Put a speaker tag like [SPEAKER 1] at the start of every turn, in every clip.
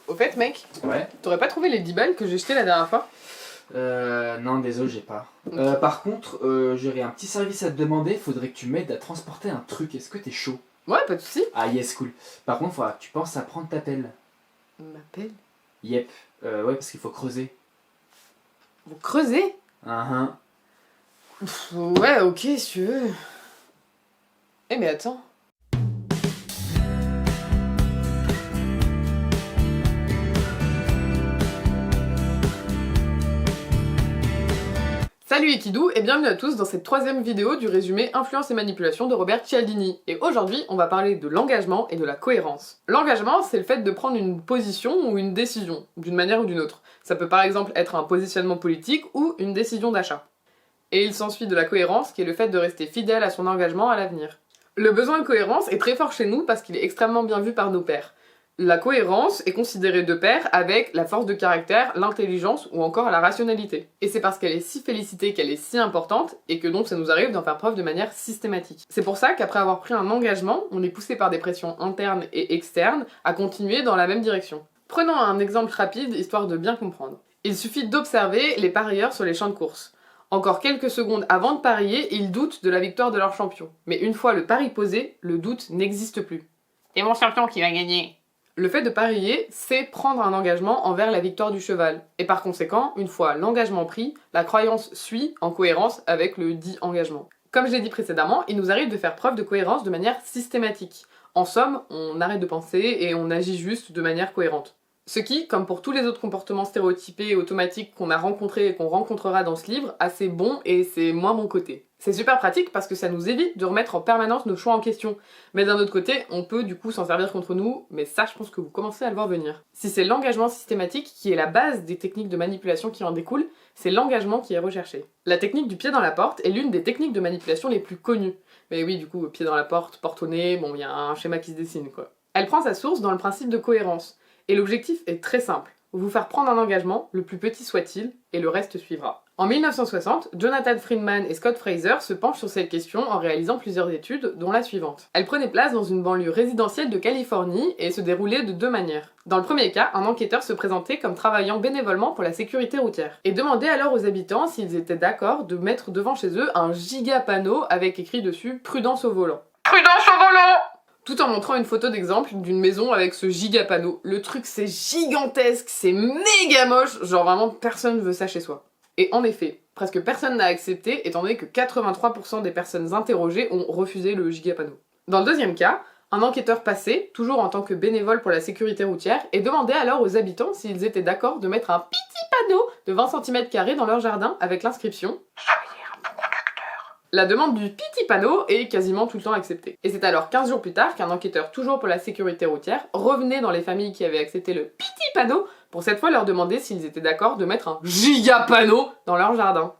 [SPEAKER 1] Au fait, mec,
[SPEAKER 2] Ouais.
[SPEAKER 1] t'aurais pas trouvé les 10 balles que j'ai jetées la dernière fois?
[SPEAKER 2] Non, désolé, j'ai pas. Par contre, j'aurais un petit service à te demander. Faudrait que tu m'aides à transporter un truc. Est-ce que t'es chaud?
[SPEAKER 1] Ouais, pas de soucis.
[SPEAKER 2] Ah, yes, cool. Par contre, faudra que tu penses à prendre ta pelle.
[SPEAKER 1] Ma pelle?
[SPEAKER 2] Yep. Ouais, parce qu'il faut creuser.
[SPEAKER 1] Vous creusez? Ouais, ok, si tu veux. Eh, mais attends. Salut Ekidou et bienvenue à tous dans cette troisième vidéo du résumé Influence et manipulation de Robert Cialdini. Et aujourd'hui, on va parler de l'engagement et de la cohérence. L'engagement, c'est le fait de prendre une position ou une décision, d'une manière ou d'une autre. Ça peut par exemple être un positionnement politique ou une décision d'achat. Et il s'ensuit de la cohérence, qui est le fait de rester fidèle à son engagement à l'avenir. Le besoin de cohérence est très fort chez nous parce qu'il est extrêmement bien vu par nos pairs. La cohérence est considérée de pair avec la force de caractère, l'intelligence ou encore la rationalité. Et c'est parce qu'elle est si félicitée qu'elle est si importante et que donc ça nous arrive d'en faire preuve de manière systématique. C'est pour ça qu'après avoir pris un engagement, on est poussé par des pressions internes et externes à continuer dans la même direction. Prenons un exemple rapide histoire de bien comprendre. Il suffit d'observer les parieurs sur les champs de course. Encore quelques secondes avant de parier, ils doutent de la victoire de leur champion. Mais une fois le pari posé, le doute n'existe plus. C'est mon champion qui va gagner. Le fait de parier, c'est prendre un engagement envers la victoire du cheval. Et par conséquent, une fois l'engagement pris, la croyance suit en cohérence avec le dit engagement. Comme je l'ai dit précédemment, il nous arrive de faire preuve de cohérence de manière systématique. En somme, on arrête de penser et on agit juste de manière cohérente. Ce qui, comme pour tous les autres comportements stéréotypés et automatiques qu'on a rencontrés et qu'on rencontrera dans ce livre, a ses bons et ses moins bons côtés. C'est super pratique parce que ça nous évite de remettre en permanence nos choix en question. Mais d'un autre côté, on peut du coup s'en servir contre nous, mais ça je pense que vous commencez à le voir venir. Si c'est l'engagement systématique qui est la base des techniques de manipulation qui en découlent, c'est l'engagement qui est recherché. La technique du pied dans la porte est l'une des techniques de manipulation les plus connues. Mais oui, du coup, pied dans la porte, porte au nez, bon, il y a un schéma qui se dessine quoi. Elle prend sa source dans le principe de cohérence. Et l'objectif est très simple, vous faire prendre un engagement, le plus petit soit-il, et le reste suivra. En 1960, Jonathan Friedman et Scott Fraser se penchent sur cette question en réalisant plusieurs études, dont la suivante. Elle prenait place dans une banlieue résidentielle de Californie et se déroulait de deux manières. Dans le premier cas, un enquêteur se présentait comme travaillant bénévolement pour la sécurité routière, et demandait alors aux habitants s'ils étaient d'accord de mettre devant chez eux un giga panneau avec écrit dessus « Prudence au volant ». Prudence au volant! Tout en montrant une photo d'exemple d'une maison avec ce giga panneau. Le truc c'est gigantesque, c'est méga moche, genre vraiment personne ne veut ça chez soi. Et en effet, presque personne n'a accepté étant donné que 83% des personnes interrogées ont refusé le giga panneau. Dans le deuxième cas, un enquêteur passait, toujours en tant que bénévole pour la sécurité routière, et demandait alors aux habitants s'ils étaient d'accord de mettre un petit panneau de 20 cm² dans leur jardin avec l'inscription « La demande du petit panneau est quasiment tout le temps acceptée. Et c'est alors 15 jours plus tard qu'un enquêteur toujours pour la sécurité routière revenait dans les familles qui avaient accepté le petit panneau pour cette fois leur demander s'ils étaient d'accord de mettre un giga panneau dans leur jardin.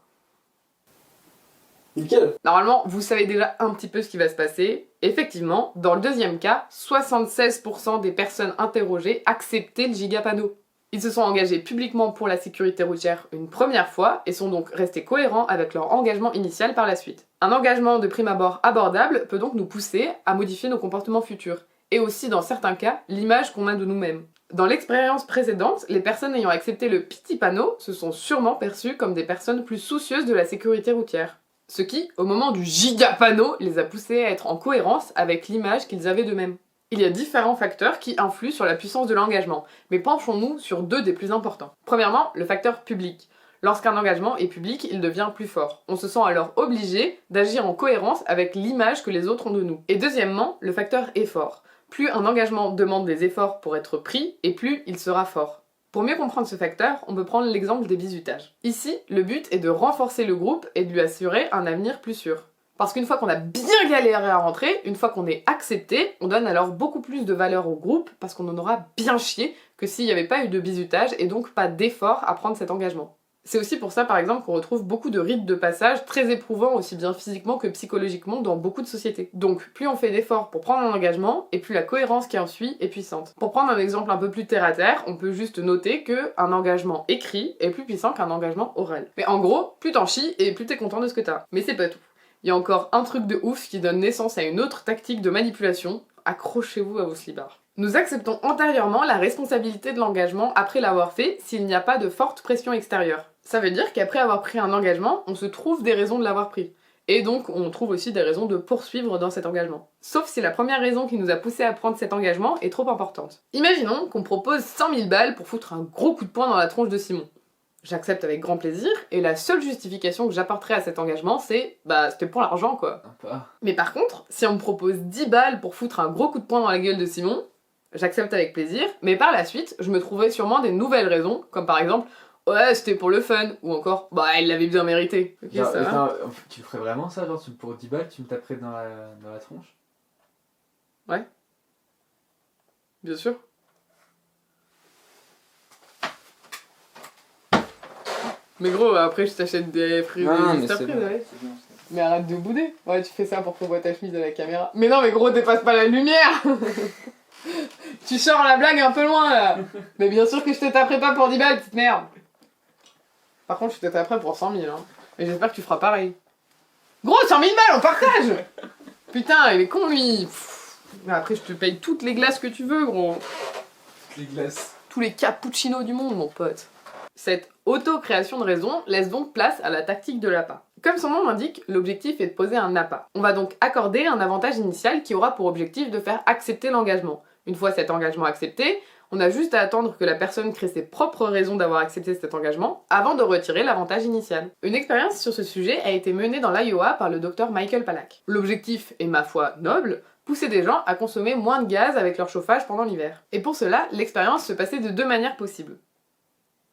[SPEAKER 2] Nickel.
[SPEAKER 1] Normalement, vous savez déjà un petit peu ce qui va se passer. Effectivement, dans le deuxième cas, 76% des personnes interrogées acceptaient le giga panneau. Ils se sont engagés publiquement pour la sécurité routière une première fois et sont donc restés cohérents avec leur engagement initial par la suite. Un engagement de prime abord abordable peut donc nous pousser à modifier nos comportements futurs, et aussi dans certains cas, l'image qu'on a de nous-mêmes. Dans l'expérience précédente, les personnes ayant accepté le petit panneau se sont sûrement perçues comme des personnes plus soucieuses de la sécurité routière. Ce qui, au moment du giga panneau, les a poussés à être en cohérence avec l'image qu'ils avaient d'eux-mêmes. Il y a différents facteurs qui influent sur la puissance de l'engagement, mais penchons-nous sur deux des plus importants. Premièrement, le facteur public. Lorsqu'un engagement est public, il devient plus fort. On se sent alors obligé d'agir en cohérence avec l'image que les autres ont de nous. Et deuxièmement, le facteur effort. Plus un engagement demande des efforts pour être pris, et plus il sera fort. Pour mieux comprendre ce facteur, on peut prendre l'exemple des bizutages. Ici, le but est de renforcer le groupe et de lui assurer un avenir plus sûr. Parce qu'une fois qu'on a bien galéré à rentrer, une fois qu'on est accepté, on donne alors beaucoup plus de valeur au groupe parce qu'on en aura bien chié que s'il n'y avait pas eu de bizutage et donc pas d'effort à prendre cet engagement. C'est aussi pour ça par exemple qu'on retrouve beaucoup de rites de passage très éprouvants aussi bien physiquement que psychologiquement dans beaucoup de sociétés. Donc plus on fait d'efforts pour prendre un engagement et plus la cohérence qui en suit est puissante. Pour prendre un exemple un peu plus terre à terre, on peut juste noter qu'un engagement écrit est plus puissant qu'un engagement oral. Mais en gros, plus t'en chies et plus t'es content de ce que t'as. Mais c'est pas tout. Il y a encore un truc de ouf qui donne naissance à une autre tactique de manipulation, accrochez-vous à vos slibards. Nous acceptons antérieurement la responsabilité de l'engagement après l'avoir fait s'il n'y a pas de forte pression extérieure. Ça veut dire qu'après avoir pris un engagement, on se trouve des raisons de l'avoir pris. Et donc, on trouve aussi des raisons de poursuivre dans cet engagement. Sauf si la première raison qui nous a poussé à prendre cet engagement est trop importante. Imaginons qu'on propose 100 000 balles pour foutre un gros coup de poing dans la tronche de Simon. J'accepte avec grand plaisir, et la seule justification que j'apporterai à cet engagement, c'est c'était pour l'argent quoi. Mais par contre, si on me propose 10 balles pour foutre un gros coup de poing dans la gueule de Simon, j'accepte avec plaisir, mais par la suite, je me trouverai sûrement des nouvelles raisons, comme par exemple, ouais, c'était pour le fun, ou encore, il l'avait bien mérité. Ok,
[SPEAKER 2] genre,
[SPEAKER 1] ça va.
[SPEAKER 2] tu le ferais vraiment ça, genre pour 10 balles, tu me taperais dans la tronche?
[SPEAKER 1] Ouais. Bien sûr. Mais gros, après je t'achète des fruits
[SPEAKER 2] mais
[SPEAKER 1] surprises,
[SPEAKER 2] c'est bon,
[SPEAKER 1] ouais.
[SPEAKER 2] c'est bon.
[SPEAKER 1] Mais arrête de bouder. Ouais, tu fais ça pour qu'on voit ta chemise à la caméra. Mais non, mais gros, dépasse pas la lumière. Tu sors la blague un peu loin, là. Mais bien sûr que je te taperai pas pour 10 balles, petite merde. Par contre, je te taperai pour 100 000, hein. Et j'espère que tu feras pareil. Gros, 100 000 balles, on partage. Putain, il est con, lui. Mais après, je te paye toutes les glaces que tu veux, gros.
[SPEAKER 2] Les glaces.
[SPEAKER 1] Tous les cappuccinos du monde, mon pote. Cette auto-création de raison laisse donc place à la tactique de l'appât. Comme son nom l'indique, l'objectif est de poser un appât. On va donc accorder un avantage initial qui aura pour objectif de faire accepter l'engagement. Une fois cet engagement accepté, on a juste à attendre que la personne crée ses propres raisons d'avoir accepté cet engagement avant de retirer l'avantage initial. Une expérience sur ce sujet a été menée dans l'Iowa par le docteur Michael Palak. L'objectif est ma foi noble, pousser des gens à consommer moins de gaz avec leur chauffage pendant l'hiver. Et pour cela, l'expérience se passait de deux manières possibles.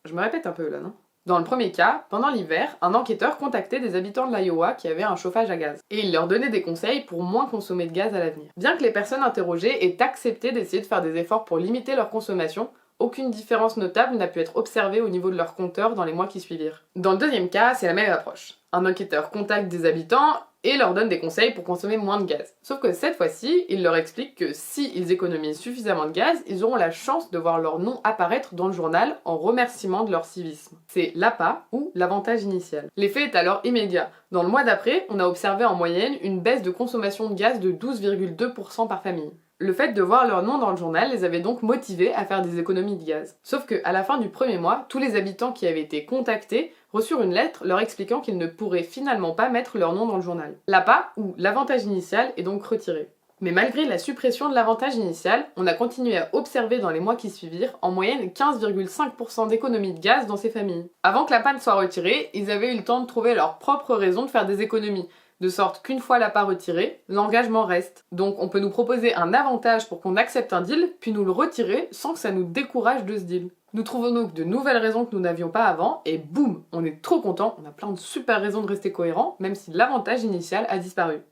[SPEAKER 1] Je me répète un peu là, non ? Dans le premier cas, pendant l'hiver, un enquêteur contactait des habitants de l'Iowa qui avaient un chauffage à gaz. Et il leur donnait des conseils pour moins consommer de gaz à l'avenir. Bien que les personnes interrogées aient accepté d'essayer de faire des efforts pour limiter leur consommation, aucune différence notable n'a pu être observée au niveau de leur compteur dans les mois qui suivirent. Dans le deuxième cas, c'est la même approche. Un enquêteur contacte des habitants et leur donne des conseils pour consommer moins de gaz. Sauf que cette fois-ci, il leur explique que si ils économisent suffisamment de gaz, ils auront la chance de voir leur nom apparaître dans le journal en remerciement de leur civisme. C'est l'appât ou l'avantage initial. L'effet est alors immédiat. Dans le mois d'après, on a observé en moyenne une baisse de consommation de gaz de 12,2% par famille. Le fait de voir leur nom dans le journal les avait donc motivés à faire des économies de gaz. Sauf que, à la fin du premier mois, tous les habitants qui avaient été contactés reçurent une lettre leur expliquant qu'ils ne pourraient finalement pas mettre leur nom dans le journal. L'appât, ou l'avantage initial, est donc retiré. Mais malgré la suppression de l'avantage initial, on a continué à observer dans les mois qui suivirent en moyenne 15,5% d'économies de gaz dans ces familles. Avant que la panne soit retirée, ils avaient eu le temps de trouver leur propre raison de faire des économies, de sorte qu'une fois l'appât retiré, l'engagement reste. Donc on peut nous proposer un avantage pour qu'on accepte un deal, puis nous le retirer sans que ça nous décourage de ce deal. Nous trouvons donc de nouvelles raisons que nous n'avions pas avant, et boum, on est trop content, on a plein de super raisons de rester cohérent, même si l'avantage initial a disparu.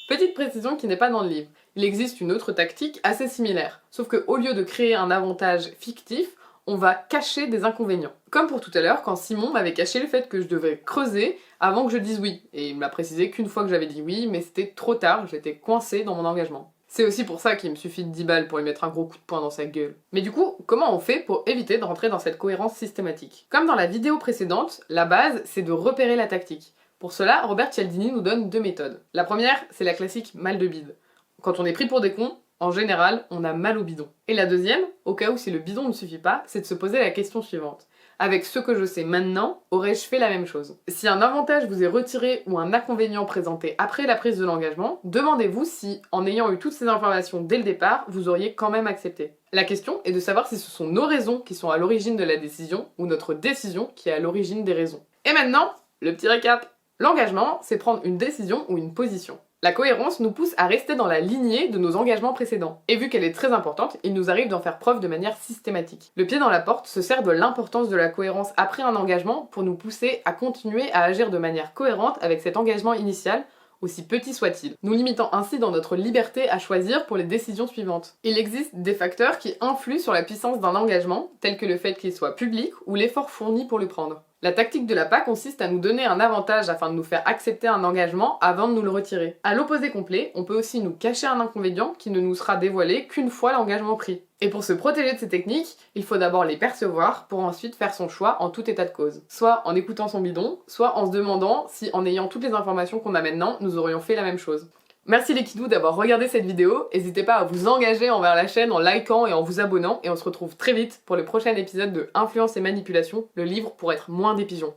[SPEAKER 1] Petite précision qui n'est pas dans le livre, il existe une autre tactique assez similaire, sauf qu'au lieu de créer un avantage fictif, on va cacher des inconvénients. Comme pour tout à l'heure, quand Simon m'avait caché le fait que je devais creuser avant que je dise oui. Et il m'a précisé qu'une fois que j'avais dit oui, mais c'était trop tard, j'étais coincée dans mon engagement. C'est aussi pour ça qu'il me suffit de 10 balles pour lui mettre un gros coup de poing dans sa gueule. Mais du coup, comment on fait pour éviter de rentrer dans cette cohérence systématique ? Comme dans la vidéo précédente, la base, c'est de repérer la tactique. Pour cela, Robert Cialdini nous donne deux méthodes. La première, c'est la classique mal de bide. Quand on est pris pour des cons, en général, on a mal au bidon. Et la deuxième, au cas où si le bidon ne suffit pas, c'est de se poser la question suivante. Avec ce que je sais maintenant, aurais-je fait la même chose ? Si un avantage vous est retiré ou un inconvénient présenté après la prise de l'engagement, demandez-vous si, en ayant eu toutes ces informations dès le départ, vous auriez quand même accepté. La question est de savoir si ce sont nos raisons qui sont à l'origine de la décision ou notre décision qui est à l'origine des raisons. Et maintenant, le petit récap. L'engagement, c'est prendre une décision ou une position. La cohérence nous pousse à rester dans la lignée de nos engagements précédents. Et vu qu'elle est très importante, il nous arrive d'en faire preuve de manière systématique. Le pied dans la porte se sert de l'importance de la cohérence après un engagement pour nous pousser à continuer à agir de manière cohérente avec cet engagement initial, aussi petit soit-il, nous limitant ainsi dans notre liberté à choisir pour les décisions suivantes. Il existe des facteurs qui influent sur la puissance d'un engagement, tels que le fait qu'il soit public ou l'effort fourni pour le prendre. La tactique de l'appât consiste à nous donner un avantage afin de nous faire accepter un engagement avant de nous le retirer. À l'opposé complet, on peut aussi nous cacher un inconvénient qui ne nous sera dévoilé qu'une fois l'engagement pris. Et pour se protéger de ces techniques, il faut d'abord les percevoir pour ensuite faire son choix en tout état de cause. Soit en écoutant son bidon, soit en se demandant si en ayant toutes les informations qu'on a maintenant, nous aurions fait la même chose. Merci les kidous d'avoir regardé cette vidéo, n'hésitez pas à vous engager envers la chaîne en likant et en vous abonnant, et on se retrouve très vite pour le prochain épisode de Influence et Manipulation, le livre pour être moins des pigeons.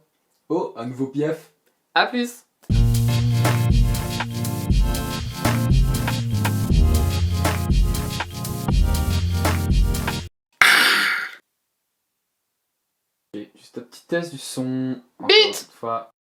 [SPEAKER 2] Oh, un nouveau piaf.
[SPEAKER 1] A plus.
[SPEAKER 2] Juste un petit test du son.
[SPEAKER 1] Bite.
[SPEAKER 2] Encore une fois.